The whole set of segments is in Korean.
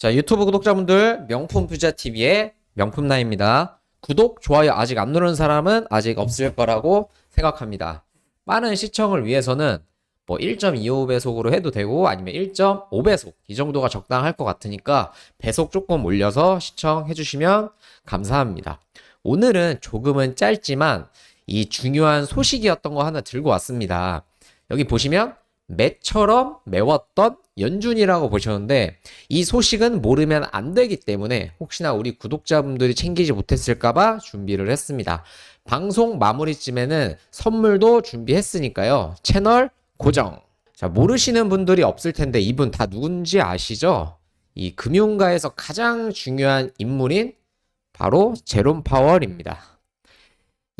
자, 유튜브 구독자분들 명품 투자TV의 명품나입니다. 구독, 좋아요 아직 안 누른 사람은 아직 없을 거라고 생각합니다. 빠른 시청을 위해서는 뭐 1.25배속으로 해도 되고 아니면 1.5배속 이 정도가 적당할 것 같으니까 배속 조금 올려서 시청해 주시면 감사합니다. 오늘은 조금은 짧지만 이 중요한 소식이었던 거 하나 들고 왔습니다. 여기 보시면 매처럼 매웠던 연준이라고 보셨는데 이 소식은 모르면 안 되기 때문에 혹시나 우리 구독자분들이 챙기지 못했을까봐 준비를 했습니다. 방송 마무리쯤에는 선물도 준비했으니까요. 채널 고정. 자, 모르시는 분들이 없을 텐데 이분 다 누군지 아시죠? 이 금융가에서 가장 중요한 인물인 바로 제롬 파월입니다.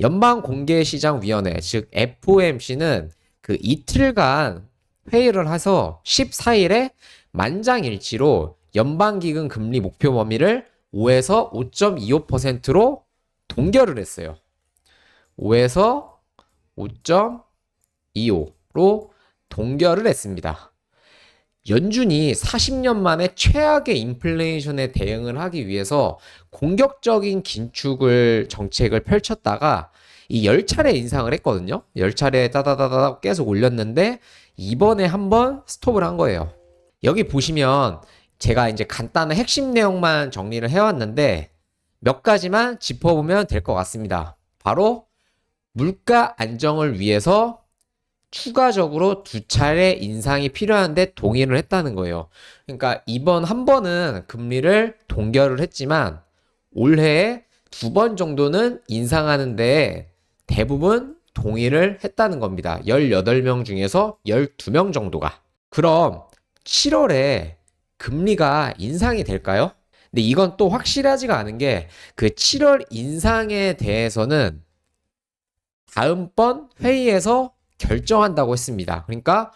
연방공개시장위원회 즉 FOMC는 그 이틀간 회의를 해서 14일에 만장일치로 연방기금 금리 목표 범위를 5에서 5.25%로 동결을 했어요. 5에서 5.25로 동결을 했습니다. 연준이 40년 만에 최악의 인플레이션에 대응을 하기 위해서 공격적인 긴축을 정책을 펼쳤다가 이 10차례 인상을 했거든요. 10차례 따다다다 계속 올렸는데 이번에 한번 스톱을 한 거예요. 여기 보시면 제가 이제 간단한 핵심 내용만 정리를 해왔는데 몇 가지만 짚어보면 될 것 같습니다. 바로 물가 안정을 위해서 추가적으로 2차례 인상이 필요한데 동의를 했다는 거예요. 그러니까 이번 한 번은 금리를 동결을 했지만 올해에 2번 정도는 인상하는데 대부분 동의를 했다는 겁니다. 18명 중에서 12명 정도가. 그럼 7월에 금리가 인상이 될까요? 근데 이건 또 확실하지가 않은 게 그 7월 인상에 대해서는 다음번 회의에서 결정한다고 했습니다. 그러니까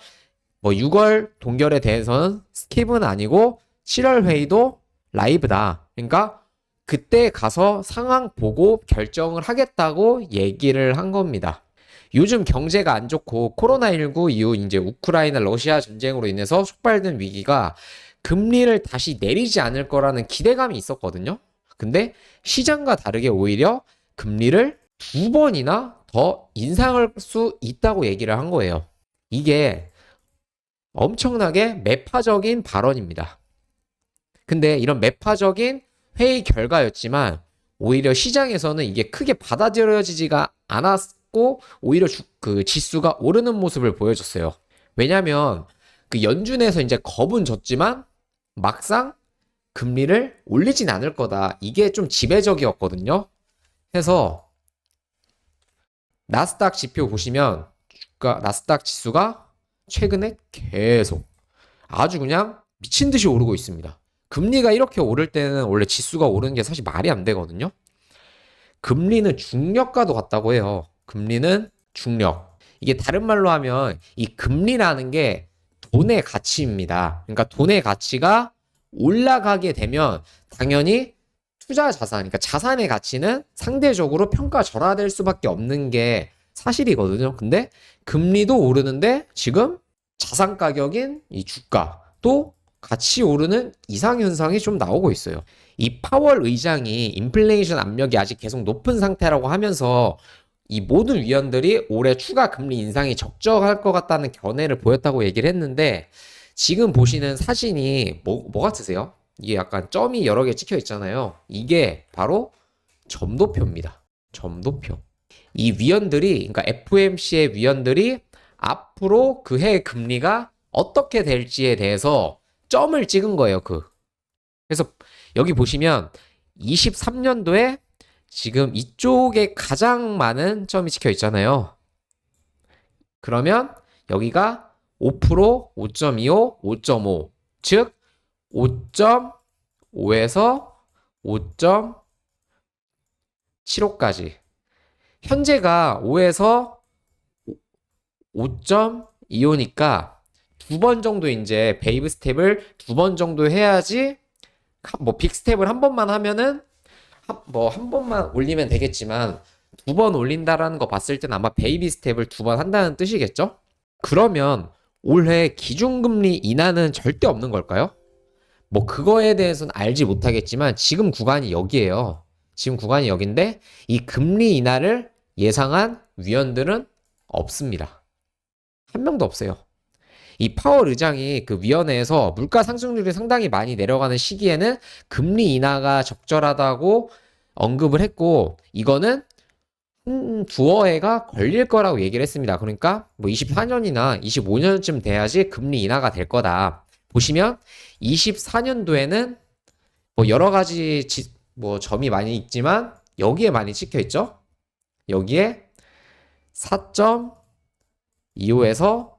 뭐 6월 동결에 대해서는 스킵은 아니고 7월 회의도 라이브다. 그러니까 그때 가서 상황 보고 결정을 하겠다고 얘기를 한 겁니다. 요즘 경제가 안 좋고 코로나19 이후 이제 우크라이나 러시아 전쟁으로 인해서 촉발된 위기가 금리를 다시 내리지 않을 거라는 기대감이 있었거든요. 근데 시장과 다르게 오히려 금리를 2번이나 더 인상할 수 있다고 얘기를 한 거예요. 이게 엄청나게 매파적인 발언입니다. 근데 이런 매파적인 회의 결과였지만 오히려 시장에서는 이게 크게 받아들여지지가 않았고 오히려 그 지수가 오르는 모습을 보여줬어요. 왜냐면 그 연준에서 이제 겁은 졌지만 막상 금리를 올리진 않을 거다. 이게 좀 지배적이었거든요. 해서 나스닥 지표 보시면 나스닥 지수가 최근에 계속 아주 그냥 미친 듯이 오르고 있습니다. 금리가 이렇게 오를 때는 원래 지수가 오르는 게 사실 말이 안 되거든요. 금리는 중력과도 같다고 해요. 금리는 중력. 이게 다른 말로 하면 이 금리라는 게 돈의 가치입니다. 그러니까 돈의 가치가 올라가게 되면 당연히 투자 자산, 그러니까 자산의 가치는 상대적으로 평가절하될 수밖에 없는 게 사실이거든요. 근데 금리도 오르는데 지금 자산 가격인 이 주가도 같이 오르는 이상현상이 좀 나오고 있어요. 이 파월 의장이 인플레이션 압력이 아직 계속 높은 상태라고 하면서 이 모든 위원들이 올해 추가 금리 인상이 적절할 것 같다는 견해를 보였다고 얘기를 했는데 지금 보시는 사진이 뭐 같으세요? 이게 약간 점이 여러 개 찍혀 있잖아요. 이게 바로 점도표입니다. 점도표. 이 위원들이, 그러니까 FOMC의 위원들이 앞으로 그해 금리가 어떻게 될지에 대해서 점을 찍은 거예요. 그래서 여기 보시면 23년도에 지금 이쪽에 가장 많은 점이 찍혀 있잖아요. 그러면 여기가 5%, 5.25, 5.5, 즉 5.5에서 5.75까지. 현재가 5에서 5.25니까 두 번 정도 이제 베이비 스텝을 2번 정도 해야지 뭐 빅 스텝을 한 번만 하면은 뭐 한 번만 올리면 되겠지만 2번 올린다라는 거 봤을 땐 아마 베이비 스텝을 2번 한다는 뜻이겠죠? 그러면 올해 기준금리 인하는 절대 없는 걸까요? 뭐 그거에 대해서는 알지 못하겠지만 지금 구간이 여기예요. 지금 구간이 여긴데 이 금리 인하를 예상한 위원들은 없습니다. 한 명도 없어요. 이 파월 의장이 그 위원회에서 물가 상승률이 상당히 많이 내려가는 시기에는 금리 인하가 적절하다고 언급을 했고 이거는 두어 해가 걸릴 거라고 얘기를 했습니다. 그러니까 뭐 24년이나 25년쯤 돼야지 금리 인하가 될 거다. 보시면 24년도에는 뭐 여러 가지 뭐 점이 많이 있지만 여기에 많이 찍혀 있죠. 여기에 4.25에서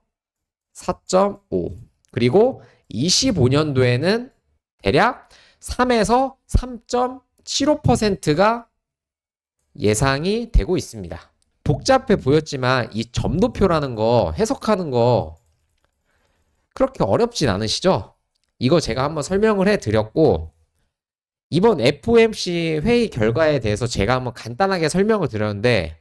4.5 그리고 25년도에는 대략 3에서 3.75%가 예상이 되고 있습니다. 복잡해 보였지만 이 점도표라는 거 해석하는 거 그렇게 어렵진 않으시죠? 이거 제가 한번 설명을 해드렸고 이번 FOMC 회의 결과에 대해서 제가 한번 간단하게 설명을 드렸는데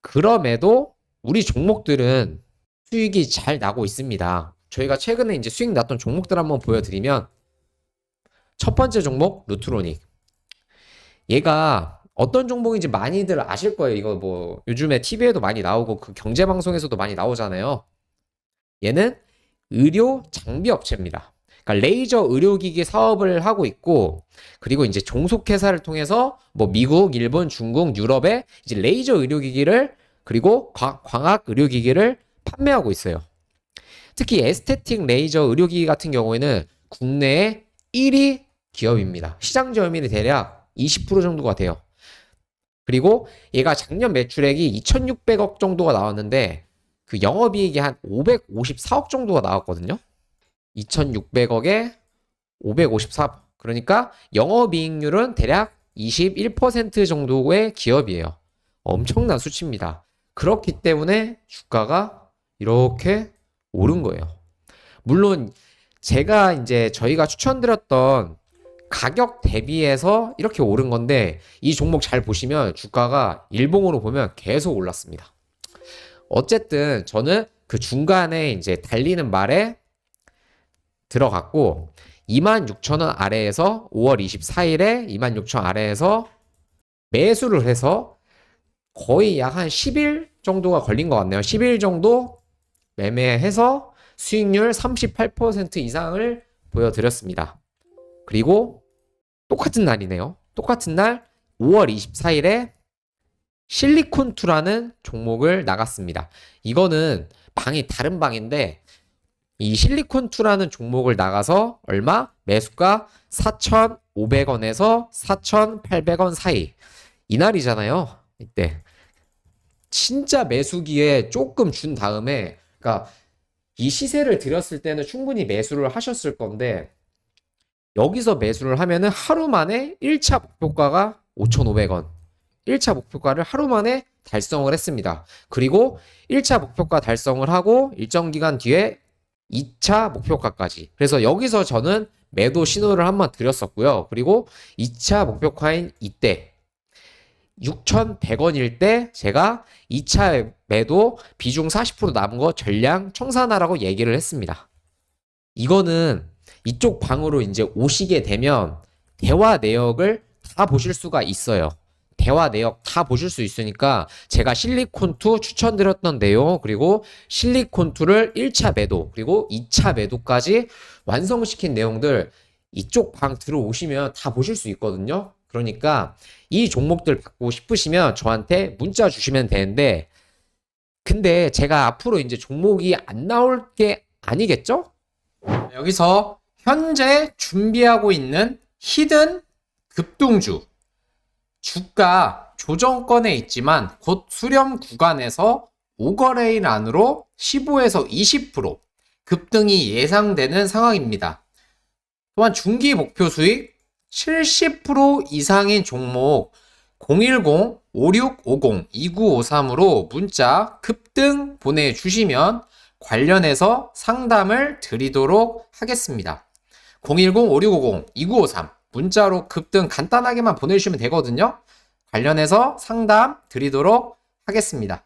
그럼에도 우리 종목들은 수익이 잘 나고 있습니다. 저희가 최근에 이제 수익 났던 종목들 한번 보여드리면 첫 번째 종목 루트로닉. 얘가 어떤 종목인지 많이들 아실 거예요. 이거 뭐 요즘에 TV에도 많이 나오고 그 경제방송에서도 많이 나오잖아요. 얘는 의료 장비 업체입니다. 그러니까 레이저 의료기기 사업을 하고 있고 그리고 이제 종속회사를 통해서 뭐 미국, 일본, 중국, 유럽에 이제 레이저 의료기기를 그리고 광학 의료기기를 판매하고 있어요. 특히 에스테틱 레이저 의료기기 같은 경우에는 국내의 1위 기업입니다. 시장 점유율이 대략 20% 정도가 돼요. 그리고 얘가 작년 매출액이 2,600억 정도가 나왔는데 그 영업이익이 한 554억 정도가 나왔거든요. 2,600억에 554억. 그러니까 영업이익률은 대략 21% 정도의 기업이에요. 엄청난 수치입니다. 그렇기 때문에 주가가 이렇게 오른 거예요. 물론 제가 이제 저희가 추천드렸던 가격 대비해서 이렇게 오른 건데 이 종목 잘 보시면 주가가 일봉으로 보면 계속 올랐습니다. 어쨌든 저는 그 중간에 이제 달리는 말에 들어갔고 26,000원 아래에서 5월 24일에 26,000원 아래에서 매수를 해서 거의 약 한 10일 정도가 걸린 것 같네요. 10일 정도 매매해서 수익률 38% 이상을 보여드렸습니다. 그리고 똑같은 날이네요. 똑같은 날 5월 24일에 실리콘2라는 종목을 나갔습니다. 이거는 방이 다른 방인데 이 실리콘2라는 종목을 나가서 얼마? 매수가 4,500원에서 4,800원 사이. 이날이잖아요. 이때. 진짜 매수기에 조금 준 다음에 그러니까 이 시세를 드렸을 때는 충분히 매수를 하셨을 건데 여기서 매수를 하면은 하루 만에 1차 목표가가 5,500원. 1차 목표가를 하루 만에 달성을 했습니다. 그리고 1차 목표가 달성을 하고 일정 기간 뒤에 2차 목표가까지. 그래서 여기서 저는 매도 신호를 한번 드렸었고요. 그리고 2차 목표가인 이때 6,100원일 때 제가 2차 매도 비중 40% 남은 거 전량 청산하라고 얘기를 했습니다. 이거는 이쪽 방으로 이제 오시게 되면 대화 내역을 다 보실 수가 있어요. 대화 내역 다 보실 수 있으니까 제가 실리콘2 추천드렸던 내용 그리고 실리콘2를 1차 매도 그리고 2차 매도까지 완성시킨 내용들 이쪽 방 들어오시면 다 보실 수 있거든요. 그러니까 이 종목들 받고 싶으시면 저한테 문자 주시면 되는데 근데 제가 앞으로 이제 종목이 안 나올 게 아니겠죠? 여기서 현재 준비하고 있는 히든 급등주 주가 조정권에 있지만 곧 수렴 구간에서 5거래일 안으로 15에서 20% 급등이 예상되는 상황입니다. 또한 중기 목표 수익 70% 이상인 종목 010-5650-2953으로 문자 급등 보내주시면 관련해서 상담을 드리도록 하겠습니다. 010-5650-2953 문자로 급등 간단하게만 보내주시면 되거든요. 관련해서 상담 드리도록 하겠습니다.